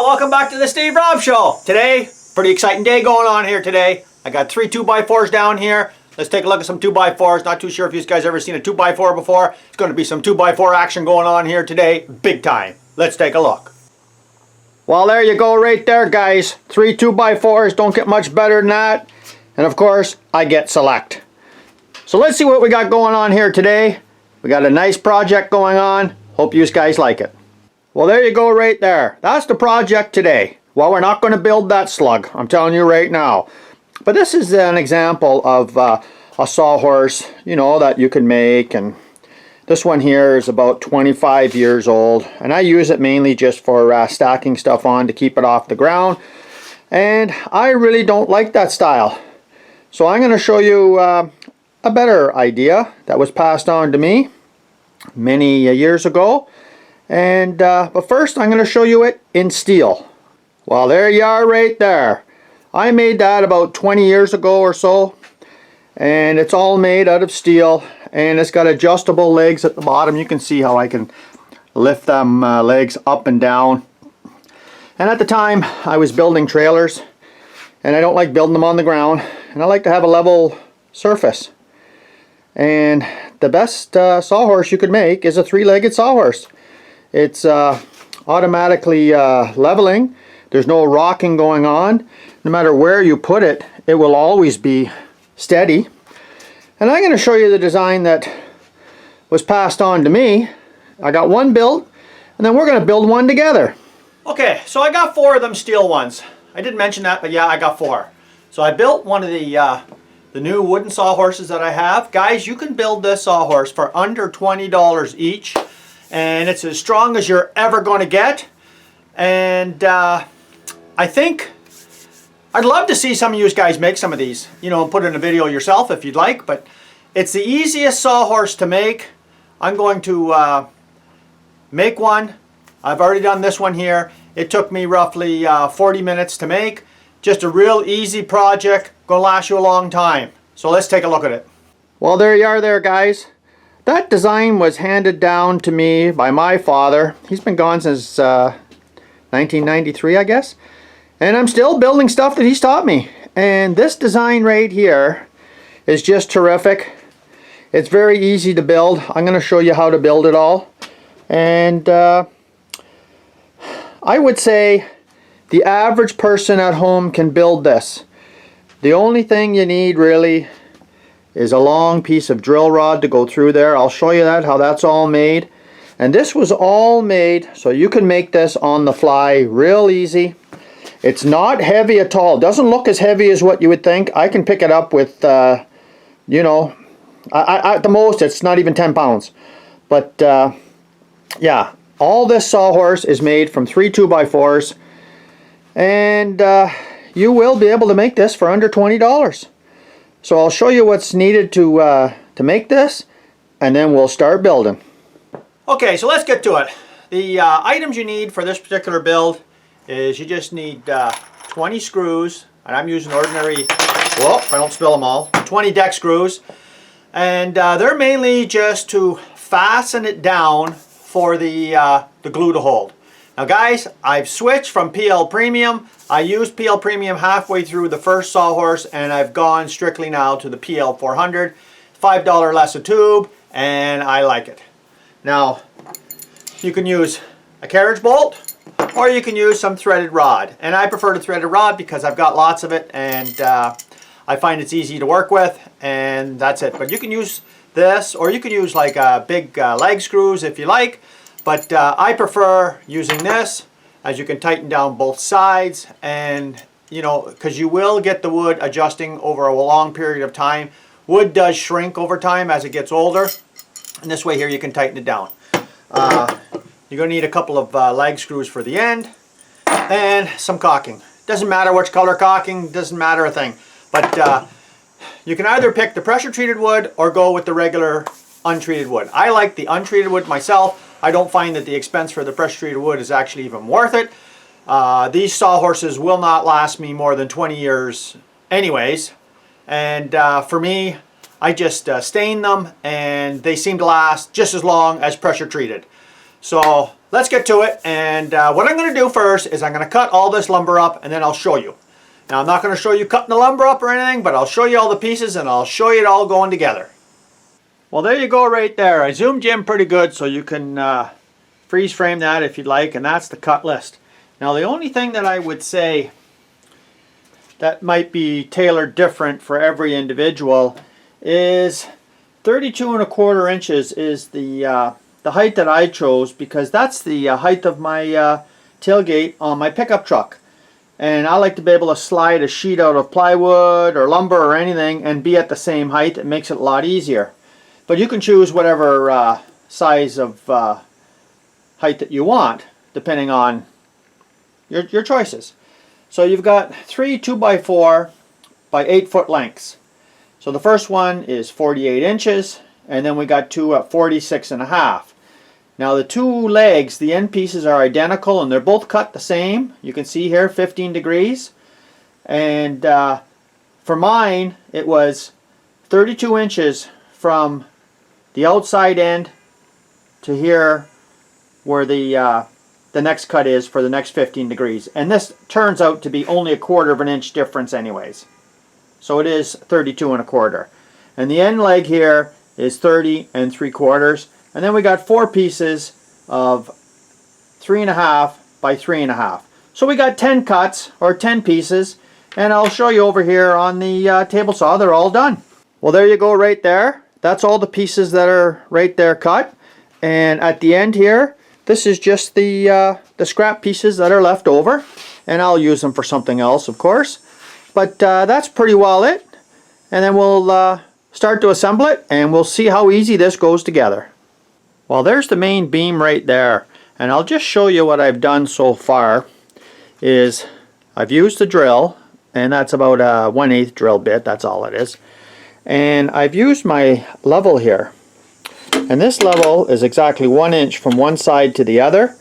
welcome back to the Steve Rob Show. Today, pretty exciting day going on here today. I got 3 2x4s down here. Let's take a look at some 2x4s. Not too sure if you guys ever seen a 2x4 before. It's going to be some 2x4 action going on here today. Big time. Let's take a look. Well, there you go right there, guys. 3 2x4s. Don't get much better than that. And of course, I get select. So let's see what we got going on here today. We got a nice project going on. Hope you guys like it. Well, there you go right there. That's the project today. Well, we're not going to build that slug. I'm telling you right now. But this is an example of a sawhorse, you know, that you can make. And this one here is about 25 years old. And I use it mainly just for stacking stuff on to keep it off the ground. And I really don't like that style. So I'm going to show you a better idea that was passed on to me many years ago. And but first I'm going to show you it in steel. Well, there you are right there. I made that about 20 years ago or so, and it's all made out of steel, and it's got adjustable legs at the bottom. You can see how I can lift them legs up and down. And at the time I was building trailers, and I don't like building them on the ground, and I like to have a level surface. And the best sawhorse you could make is a 3-legged sawhorse. It's automatically leveling. There's no rocking going on. No matter where you put it, it will always be steady. And I'm going to show you the design that was passed on to me. I got one built, and then we're going to build one together. Okay, so I got 4 of them steel ones. I didn't mention that, but yeah, I got 4. So I built one of the new wooden sawhorses that I have. Guys, you can build this sawhorse for under $20 each. And it's as strong as you're ever going to get. And I think I'd love to see some of you guys make some of these, you know, and put in a video yourself if you'd like. But it's the easiest sawhorse to make. I'm going to make one. I've already done this one here. It took me roughly 40 minutes to make. Just a real easy project. Gonna last you a long time. So let's take a look at it. Well, there you are there, guys. That design was handed down to me by my father. He's been gone since 1993, I guess. And I'm still building stuff that he's taught me. And this design right here is just terrific. It's very easy to build. I'm going to show you how to build it all. And I would say the average person at home can build this. The only thing you need really is a long piece of drill rod to go through there. I'll show you that, how that's all made. And this was all made so you can make this on the fly real easy. It's not heavy at all. It doesn't look as heavy as what you would think. I can pick it up with, you know, at the most it's not even 10 pounds. But yeah, all this sawhorse is made from 3 2x4s. And you will be able to make this for under $20. So I'll show you what's needed to make this, and then we'll start building. Okay, so let's get to it. The items you need for this particular build is you just need 20 screws, and I'm using ordinary, well, if I don't spill them all, 20 deck screws. And they're mainly just to fasten it down for the glue to hold. Now guys, I've switched from PL Premium. I used PL Premium halfway through the first sawhorse, and I've gone strictly now to the PL 400. $5 less a tube, and I like it. Now, you can use a carriage bolt, or you can use some threaded rod. And I prefer the threaded rod because I've got lots of it, and I find it's easy to work with, and that's it. But you can use this, or you can use like big leg screws if you like. But I prefer using this, as you can tighten down both sides, and you know, because you will get the wood adjusting over a long period of time. Wood does shrink over time as it gets older, and this way here you can tighten it down. You're going to need a couple of leg screws for the end, and some caulking. Doesn't matter which color caulking, doesn't matter a thing. But you can either pick the pressure treated wood or go with the regular untreated wood. I like the untreated wood myself. I don't find that the expense for the pressure treated wood is actually even worth it. These sawhorses will not last me more than 20 years anyways. And for me, I just stain them, and they seem to last just as long as pressure treated. So let's get to it. And what I'm going to do first is I'm going to cut all this lumber up and then I'll show you. Now I'm not going to show you cutting the lumber up or anything, but I'll show you all the pieces and I'll show you it all going together. Well, there you go right there. I zoomed in pretty good so you can freeze frame that if you'd like, and that's the cut list. Now the only thing that I would say that might be tailored different for every individual is 32¼ inches is the height that I chose, because that's the height of my tailgate on my pickup truck. And I like to be able to slide a sheet out of plywood or lumber or anything and be at the same height. It makes it a lot easier. But you can choose whatever size of height that you want, depending on your choices. So you've got 3 2x4 by 8 foot lengths. So the first one is 48 inches, and then we got two at 46½. Now the two legs, the end pieces are identical and they're both cut the same. You can see here 15 degrees. And for mine it was 32 inches from the outside end to here where the next cut is for the next 15 degrees. And this turns out to be only 1/4 inch difference anyways. So it is 32¼ and the end leg here is 30 3/4. And then we got 4 pieces of 3½ by 3½. So we got 10 cuts or 10 pieces, and I'll show you over here on the table saw. They're all done. Well, there you go right there. That's all the pieces that are right there cut. And at the end here, this is just the scrap pieces that are left over, and I'll use them for something else, of course. But that's pretty well it. And then we'll start to assemble it, and we'll see how easy this goes together. Well, there's the main beam right there, and I'll just show you what I've done so far. Is I've used the drill, and that's about a 1/8 drill bit, that's all it is. And I've used my level here, and this level is exactly 1 inch from one side to the other,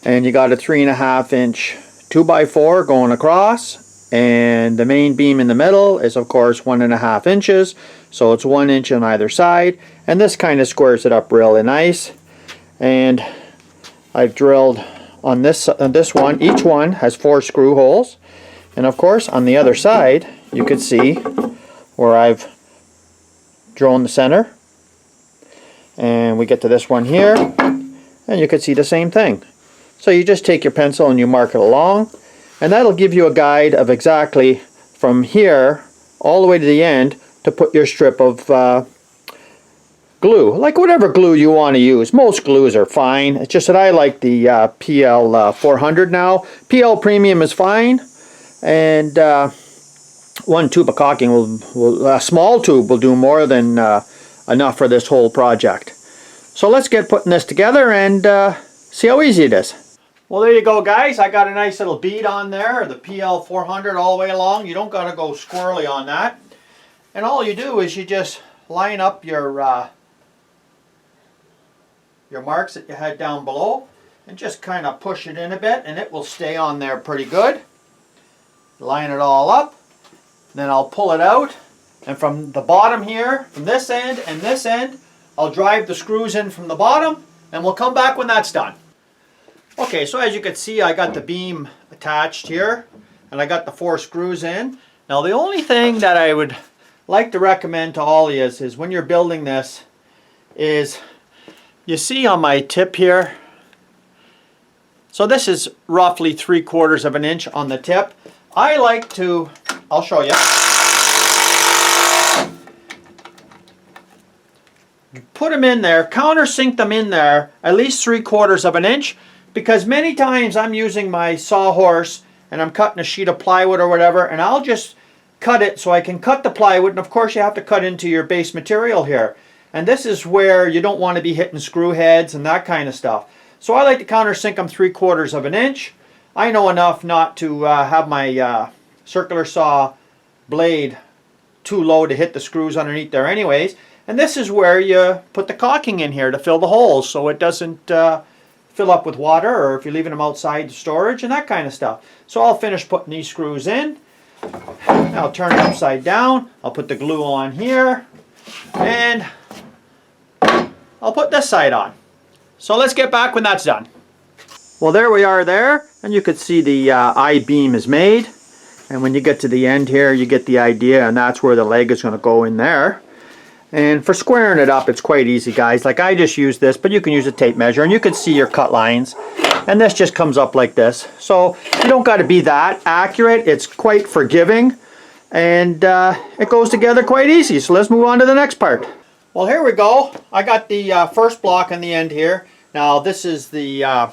and you got a 3½ inch 2x4 going across, and the main beam in the middle is of course 1½ inches, so it's 1 inch on either side, and this kind of squares it up really nice. And I've drilled on this one. Each one has 4 screw holes, and of course on the other side you can see where I've drawn the center, and we get to this one here and you can see the same thing. So you just take your pencil and you mark it along, and that'll give you a guide of exactly from here all the way to the end to put your strip of glue, like whatever glue you want to use. Most glues are fine. It's just that I like the PL 400 now. PL Premium is fine, and 1 tube of caulking a small tube will do more than enough for this whole project. So let's get putting this together and see how easy it is. Well, there you go, guys. I got a nice little bead on there, the PL 400 all the way along. You don't got to go squirrely on that. And all you do is you just line up your marks that you had down below and just kind of push it in a bit, and it will stay on there pretty good. Line it all up, then I'll pull it out, and from the bottom here, from this end and this end, I'll drive the screws in from the bottom, and we'll come back when that's done. Okay, so as you can see, I got the beam attached here, and I got the 4 screws in. Now the only thing that I would like to recommend to all of you is when you're building this is, you see on my tip here, so this is roughly 3/4 inch on the tip. I like to, I'll show you, put them in there, countersink them in there at least 3/4 inch, because many times I'm using my sawhorse and I'm cutting a sheet of plywood or whatever, and I'll just cut it so I can cut the plywood, and of course you have to cut into your base material here. And this is where you don't want to be hitting screw heads and that kind of stuff. So I like to countersink them 3/4 inch. I know enough not to have my circular saw blade too low to hit the screws underneath there anyways. And this is where you put the caulking in here to fill the holes so it doesn't fill up with water, or if you're leaving them outside storage and that kind of stuff. So I'll finish putting these screws in. I'll turn it upside down. I'll put the glue on here, and I'll put this side on. So let's get back when that's done. Well, there we are there, and you could see the I-beam is made. And when you get to the end here, you get the idea, and that's where the leg is going to go in there. And for squaring it up, it's quite easy, guys. Like, I just use this, but you can use a tape measure, and you can see your cut lines. And this just comes up like this. So you don't got to be that accurate. It's quite forgiving, and it goes together quite easy. So let's move on to the next part. Well, here we go. I got the first block in the end here. Now this is the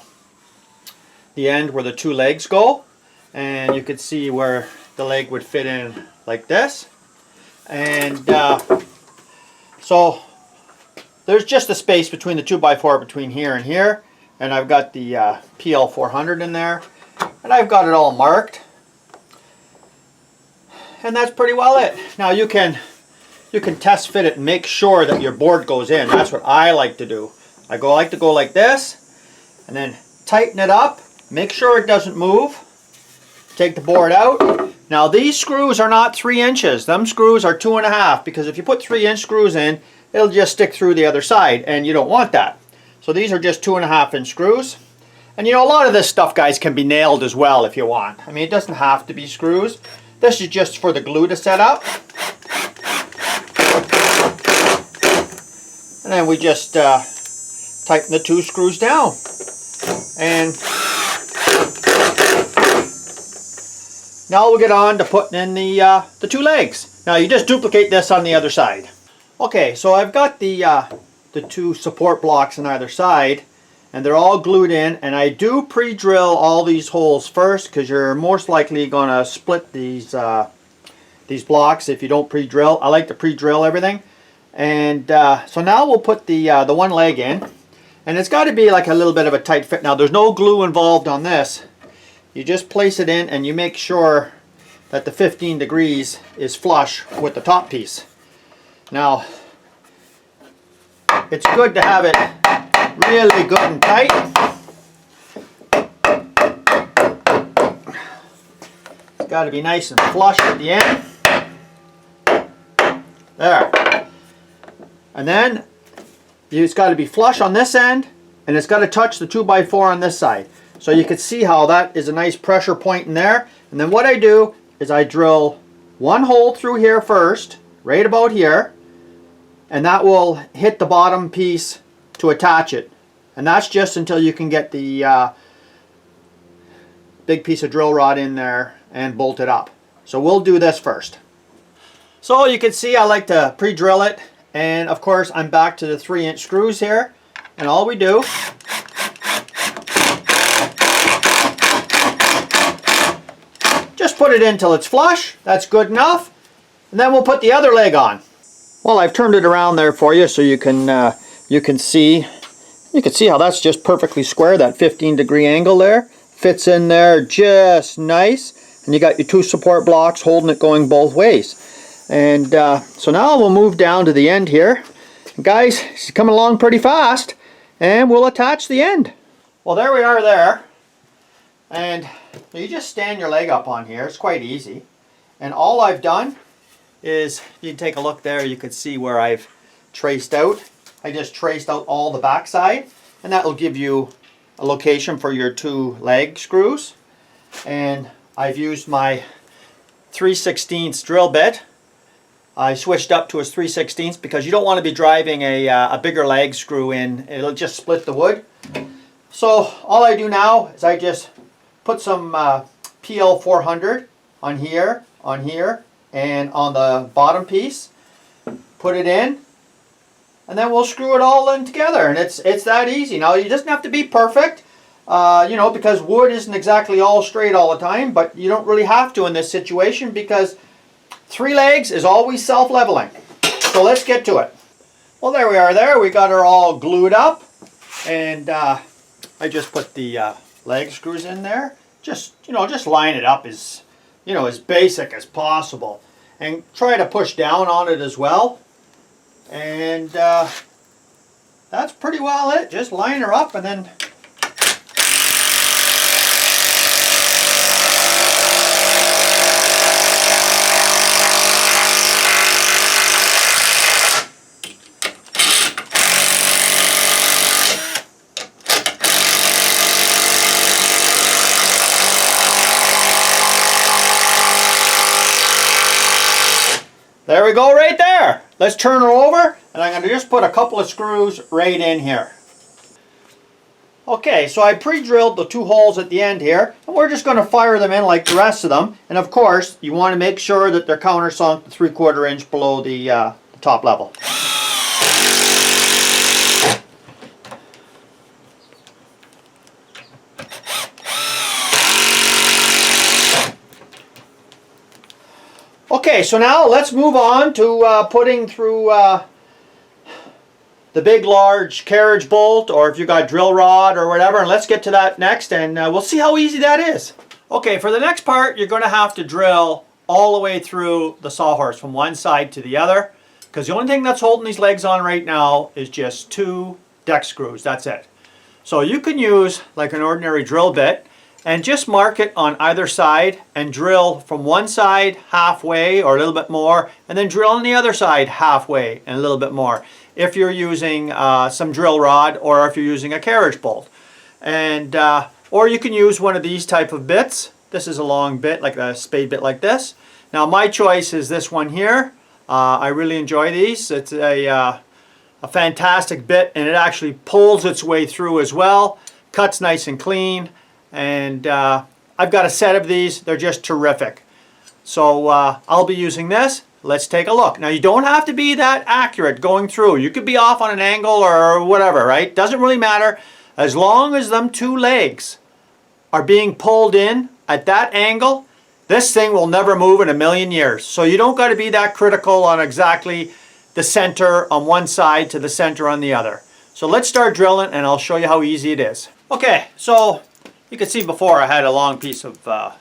end where the two legs go, and you could see where the leg would fit in like this. And so there's just a space between the 2x4 between here and here, and I've got the PL400 in there, and I've got it all marked, and that's pretty well it. Now you can test fit it and make sure that your board goes in. That's what I like to do. I like to go like this, and then tighten it up, make sure it doesn't move, take the board out. Now these screws are not 3 inches, them screws are 2.5, because if you put 3-inch screws in, it'll just stick through the other side, and you don't want that. So these are just 2.5-inch screws. And you know, a lot of this stuff, guys, can be nailed as well if you want. I mean, it doesn't have to be screws. This is just for the glue to set up. And then we just tighten the 2 screws down. And now we'll get on to putting in the 2 legs. Now you just duplicate this on the other side. Okay, so I've got the 2 support blocks on either side, and they're all glued in, and I do pre-drill all these holes first, because you're most likely going to split these blocks if you don't pre-drill. I like to pre-drill everything. And so now we'll put the one leg in, and it's got to be like a little bit of a tight fit. Now there's no glue involved on this. You just place it in, and you make sure that the 15 degrees is flush with the top piece. Now it's good to have it really good and tight. It's got to be nice and flush at the end. There. And then it's got to be flush on this end, and it's got to touch the 2x4 on this side. So you can see how that is a nice pressure point in there. And then what I do is I drill one hole through here first, right about here, and that will hit the bottom piece to attach it. And that's just until you can get the big piece of drill rod in there and bolt it up. So we'll do this first. So you can see I like to pre-drill it, and of course I'm back to the 3-inch screws here, and all we do just put it in till it's flush. That's good enough, and then we'll put the other leg on. Well, I've turned it around there for you so you can see how that's just perfectly square. That 15-degree angle there fits in there just nice, and you got your 2 support blocks holding it going both ways. And so now we'll move down to the end here. And guys, it's coming along pretty fast, and we'll attach the end. Well, there we are there, and you just stand your leg up on here. It's quite easy, and all I've done is, you can take a look there, you can see where I've traced out. I just traced out all the backside, and that will give you a location for your 2 leg screws. And I've used my 3/16 drill bit. I switched up to a 3/16 because you don't want to be driving a bigger leg screw in. It'll just split the wood. So all I do now is I just put some PL400 on here, and on the bottom piece, put it in, and then we'll screw it all in together, and it's that easy. Now it doesn't have to be perfect, you know, because wood isn't exactly all straight all the time, but you don't really have to in this situation, because 3 legs is always self-leveling. So let's get to it. Well, there we are there. We got her all glued up, and I just put the leg screws in there. Just line it up as basic as possible, and try to push down on it as well. And that's pretty well it. Just line her up, and then we go right there. Let's turn her over, and I'm going to just put a couple of screws right in here. Okay, so I pre-drilled the 2 holes at the end here, and we're just going to fire them in like the rest of them. And of course, you want to make sure that they're countersunk 3/4 inch below the top level. Okay, so now let's move on to putting through the big large carriage bolt, or if you got drill rod or whatever, and let's get to that next, and we'll see how easy that is. Okay, for the next part, you're going to have to drill all the way through the sawhorse from one side to the other, because the only thing that's holding these legs on right now is just 2 deck screws. That's it. So you can use like an ordinary drill bit and just mark it on either side and drill from one side halfway or a little bit more, and then drill on the other side halfway and a little bit more if you're using some drill rod, or if you're using a carriage bolt. And or you can use one of these type of bits. This is a long bit, like a spade bit like this. Now my choice is this one here. I really enjoy these. It's a fantastic bit, and it actually pulls its way through as well. Cuts nice and clean. And I've got a set of these. They're just terrific. So I'll be using this. Let's take a look. Now you don't have to be that accurate going through. You could be off on an angle or whatever, right? Doesn't really matter. As long as them 2 legs are being pulled in at that angle, this thing will never move in a million years. So you don't got to be that critical on exactly the center on one side to the center on the other. So let's start drilling, and I'll show you how easy it is. Okay, so you can see before I had a long piece of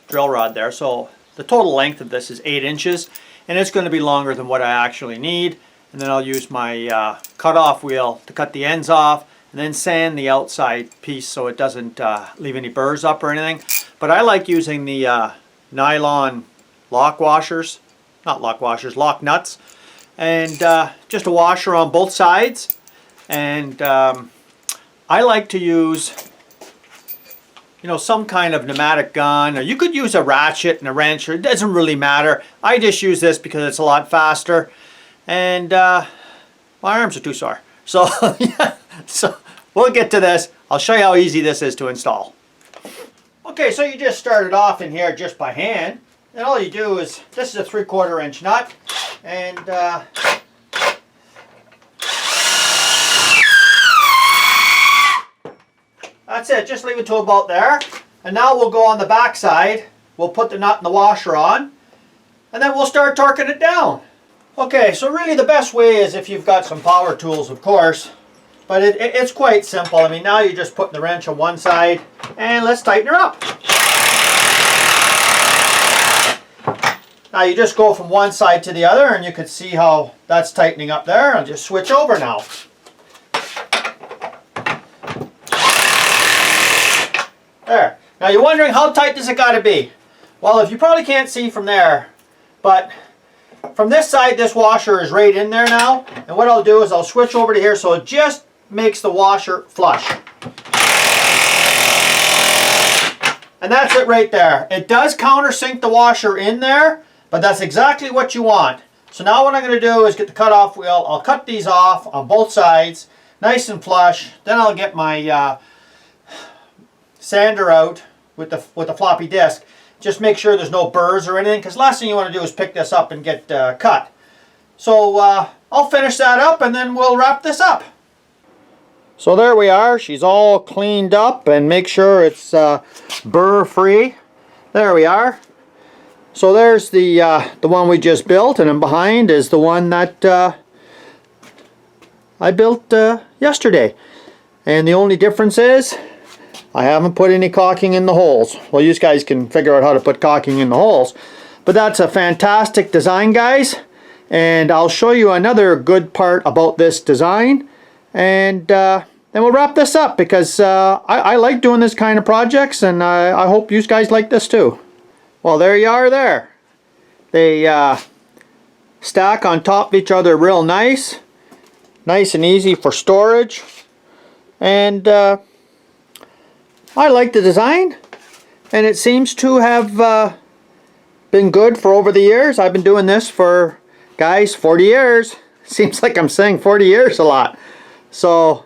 drill rod there. So the total length of this is 8 inches, and it's going to be longer than what I actually need. And then I'll use my cut-off wheel to cut the ends off, and then sand the outside piece so it doesn't leave any burrs up or anything. But I like using the nylon lock washers, not lock washers, lock nuts, and just a washer on both sides. And I like to use, you know, some kind of pneumatic gun, or you could use a ratchet and a wrench, or it doesn't really matter. I just use this because it's a lot faster, and my arms are too sore. So yeah, so we'll get to this. I'll show you how easy this is to install. Okay, so you just start it off in here just by hand, and all you do is, this is a 3/4 inch nut, and that's it. Just leave it to about there. And now we'll go on the back side. We'll put the nut and the washer on, and then we'll start torquing it down. Okay, so really the best way is if you've got some power tools, of course. But it's quite simple. I mean, now you're just putting the wrench on one side, and let's tighten her up. Now you just go from one side to the other, and you can see how that's tightening up there. I'll just switch over now. There. Now you're wondering, how tight does it got to be? Well, if you probably can't see from there, but from this side, this washer is right in there now. And what I'll do is I'll switch over to here so it just makes the washer flush. And that's it right there. It does countersink the washer in there, but that's exactly what you want. So now what I'm going to do is get the cutoff wheel. I'll cut these off on both sides, nice and flush. Then I'll get my sander out with the floppy disc. Just make sure there's no burrs or anything, because last thing you want to do is pick this up and get cut. So I'll finish that up, and then we'll wrap this up. So there we are. She's all cleaned up, and make sure it's burr free. There we are. So there's the one we just built, and then behind is the one that I built yesterday. And the only difference is I haven't put any caulking in the holes. Well, you guys can figure out how to put caulking in the holes. But that's a fantastic design, guys. And I'll show you another good part about this design. And then we'll wrap this up, because I like doing this kind of projects, and I hope you guys like this too. Well, there you are there. They stack on top of each other real nice. Nice and easy for storage. And I like the design, and it seems to have been good for over the years. I've been doing this for guys, 40 years. Seems like I'm saying 40 years a lot. So,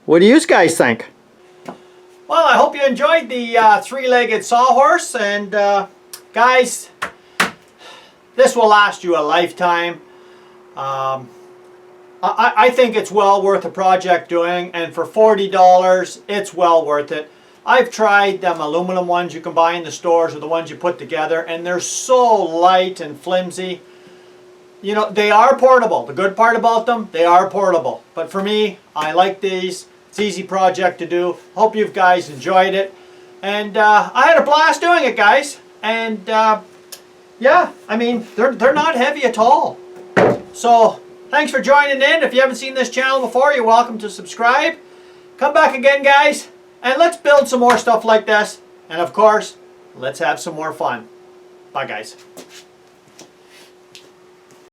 what do you guys think? Well, I hope you enjoyed the three-legged sawhorse. And guys, this will last you a lifetime. I think it's well worth the project doing. And for $40, it's well worth it. I've tried them aluminum ones you can buy in the stores or the ones you put together, and they're so light and flimsy. You know, they are portable. The good part about them, they are portable. But for me, I like these. It's an easy project to do. Hope you guys enjoyed it. And I had a blast doing it, guys. And yeah, I mean, they're not heavy at all. So, thanks for joining in. If you haven't seen this channel before, you're welcome to subscribe. Come back again, guys. And let's build some more stuff like this. And of course, let's have some more fun. Bye, guys.